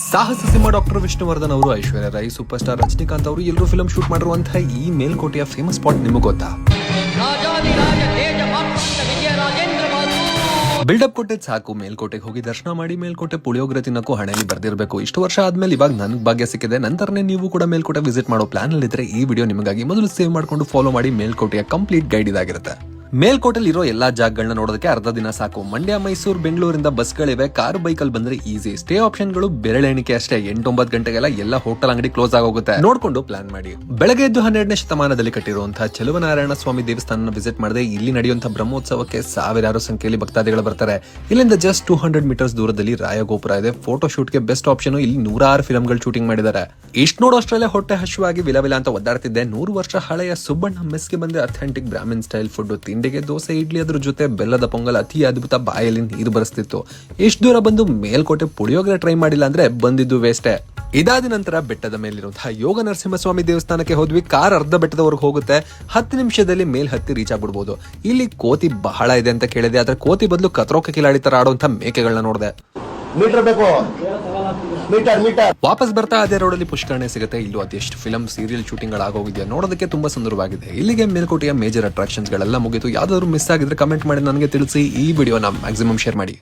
ಸಾಹಸ ಸಿಂಹ ಡಾಕ್ಟರ್ ವಿಷ್ಣುವರ್ಧನ್ ಅವರು, Aishwarya Rai, super star Rajinikanth ಅವರು ಎಲ್ಲರೂ ಫಿಲ್ಮ್ ಶೂಟ್ ಮಾಡಿರುವಂತಹ ಈ ಮೇಲ್ಕೋಟೆಯ ಫೇಮಸ್ ಸ್ಪಾಟ್ ನಿಮಗೆ ಗೊತ್ತಾ? ಬಿಲ್ಡಪ್ ಕೊಟ್ಟಿದ್ ಸಾಕು, ಮೇಲ್ಕೋಟೆಗೆ ಹೋಗಿ ದರ್ಶನ ಮಾಡಿ ಮೇಲ್ಕೋಟೆ ಪುಳಿಯೋಗರೆ ತಿನ್ನಕ್ಕೂ ಹಣೆಯಲ್ಲಿ ಬರ್ದಿರ್ಬೇಕು. ಇಷ್ಟು ವರ್ಷ ಆದ್ಮೇಲೆ ಇವಾಗ ನನ್ಗೆ ಭಾಗ್ಯ ಸಿಕ್ಕಿದೆ. ನಂತರನೇ ನೀವು ಕೂಡ ಮೇಲ್ಕೋಟೆ ವಿಸಿಟ್ ಮಾಡೋ ಪ್ಲಾನ್ ಅಲ್ಲಿ ಇದ್ರೆ ಈ ವಿಡಿಯೋ ನಿಮಗಾಗಿ ಮೊದಲು ಸೇವ್ ಮಾಡ್ಕೊಂಡು ಫಾಲೋ ಮಾಡಿ. ಮೇಲ್ಕೋಟೆಯ ಕಂಪ್ಲೀಟ್ ಗೈಡ್ ಇದಾಗಿರುತ್ತೆ. ಮೇಲ್ಕೋಟೆಲ್ ಇರೋ ಎಲ್ಲಾ ಜಾಗಗಳನ್ನ ನೋಡೋದಕ್ಕೆ ಅರ್ಧ ದಿನ ಸಾಕು. ಮಂಡ್ಯ, ಮೈಸೂರು, ಬೆಂಗಳೂರಿಂದ ಬಸ್ಗಳಿವೆ. ಕಾರು, ಬೈಕಲ್ಲಿ ಬಂದ್ರೆ ಈಸಿ. ಸ್ಟೇ ಆಪ್ಷನ್ಗಳು ಬೆರಳೆಣಿಕೆ ಅಷ್ಟೇ. 8-9 ಗಂಟೆಗೆಲ್ಲ ಎಲ್ಲ ಹೋಟೆಲ್ ಅಂಗಡಿ ಕ್ಲೋಸ್ ಆಗೋಗುತ್ತೆ. ನೋಡ್ಕೊಂಡು ಪ್ಲಾನ್ ಮಾಡಿ. ಬೆಳಗ್ಗೆ ಎದ್ದು 12ನೇ ಶತಮಾನದಲ್ಲಿ ಕಟ್ಟಿರುವಂತಹ ಚೆಲುವನಾರಾಯಣ ಸ್ವಾಮಿ ದೇವಸ್ಥಾನ ವಿಸಿಟ್ ಮಾಡದೆ ಇಲ್ಲಿ ನಡೆಯುವಂತಹ ಬ್ರಹ್ಮೋತ್ಸವಕ್ಕೆ ಸಾವಿರಾರು ಸಂಖ್ಯೆಯಲ್ಲಿ ಭಕ್ತಾದಿಗಳು ಬರ್ತಾರೆ. ಇಲ್ಲಿಂದ ಜಸ್ಟ್ 200 ಮೀಟರ್ಸ್ ದೂರದಲ್ಲಿ ರಾಯಗೋಪುರ ಇದೆ. ಫೋಟೋ ಶೂಟ್ಗೆ ಬೆಸ್ಟ್ ಆಪ್ಷನ್. ಇಲ್ಲಿ 106 ಫಿಲ್ಮ್ಗಳು ಶೂಟಿಂಗ್ ಮಾಡಿದ್ದಾರೆ. ಇಷ್ಟು ನೋಡೋಷ್ಟ್ರಲ್ಲೇ ಹೊಟ್ಟೆ ಹಶುವಾಗಿ ವಿಲವಿಲ ಅಂತ ಒದ್ದಾಡ್ತಿದ್ದೆ. 100 ವರ್ಷ ಹಳೆಯ ಸುಬ್ಬಣ್ಣ ಮೆಸ್ಗೆ ಬಂದೆ. Authentic Brahmin style food. ತಿಂಡಿಗೆ ದೋಸೆ, ಇಡ್ಲಿ, ಅದ್ರ ಜೊತೆ ಬೆಲ್ಲದ ಪೊಂಗಲ್ ಅತಿ ಅದ್ಭುತ. ಬಾಯಲ್ಲಿ ನೀರು ಬರೆಸ್ತಿತ್ತು. ಇಷ್ಟು ದೂರ ಬಂದು ಮೇಲ್ಕೋಟೆ ಪುಳಿಯೋಗರೆ ಟ್ರೈ ಮಾಡಿಲ್ಲ ಅಂದ್ರೆ ಬಂದಿದ್ದು ವೇಸ್ಟೇ. ಇದಾದ ನಂತರ ಬೆಟ್ಟದ ಮೇಲಿರುವಂತಹ ಯೋಗ ನರಸಿಂಹಸ್ವಾಮಿ ದೇವಸ್ಥಾನಕ್ಕೆ ಹೋದ್ವಿ. ಕಾರ್ ಅರ್ಧ ಬೆಟ್ಟದವರೆಗೆ ಹೋಗುತ್ತೆ. 10 ನಿಮಿಷದಲ್ಲಿ ಮೇಲ್ ಹತ್ತಿ ರೀಚ್ ಆಗ್ಬಿಡ್ಬೋದು. ಇಲ್ಲಿ ಕೋತಿ ಬಹಳ ಇದೆ ಅಂತ ಕೇಳಿದೆ, ಆದ್ರೆ ಕೋತಿ ಬದಲು ಕತ್ರೋಕೆ ಕಿಲಾಡಿ ತರ ಆಡುವಂತ ಮೇಕೆಗಳನ್ನ ನೋಡಿದೆ. ವಾಪಸ್ ಬರ್ತಾ ಅದೇ ರೋಡಲ್ಲಿ ಪುಷ್ಕರಣೆ ಸಿಗುತ್ತೆ. ಇಲ್ಲೂ ಅದೆಷ್ಟು ಫಿಲಂ, ಸೀರಿಯಲ್ ಶೂಟಿಂಗ್ ಗಳಾಗೋಗಿದೆಯಾ, ನೋಡೋದಕ್ಕೆ ತುಂಬಾ ಸುಂದರವಾಗಿದೆ. ಇಲ್ಲಿಗೆ ಮೇಲ್ಕೋಟೆಯ ಮೇಜರ್ ಅಟ್ರಾಕ್ಷನ್ಸ್ ಗಳೆಲ್ಲ ಮುಗಿತು. ಯಾವ್ದಾದ್ರು ಮಿಸ್ ಆಗಿದ್ರೆ ಕಮೆಂಟ್ ಮಾಡಿ ನನಗೆ ತಿಳಿಸಿ. ಈ ವಿಡಿಯೋನ ಮ್ಯಾಕ್ಸಿಮಮ್ ಶೇರ್ ಮಾಡಿ.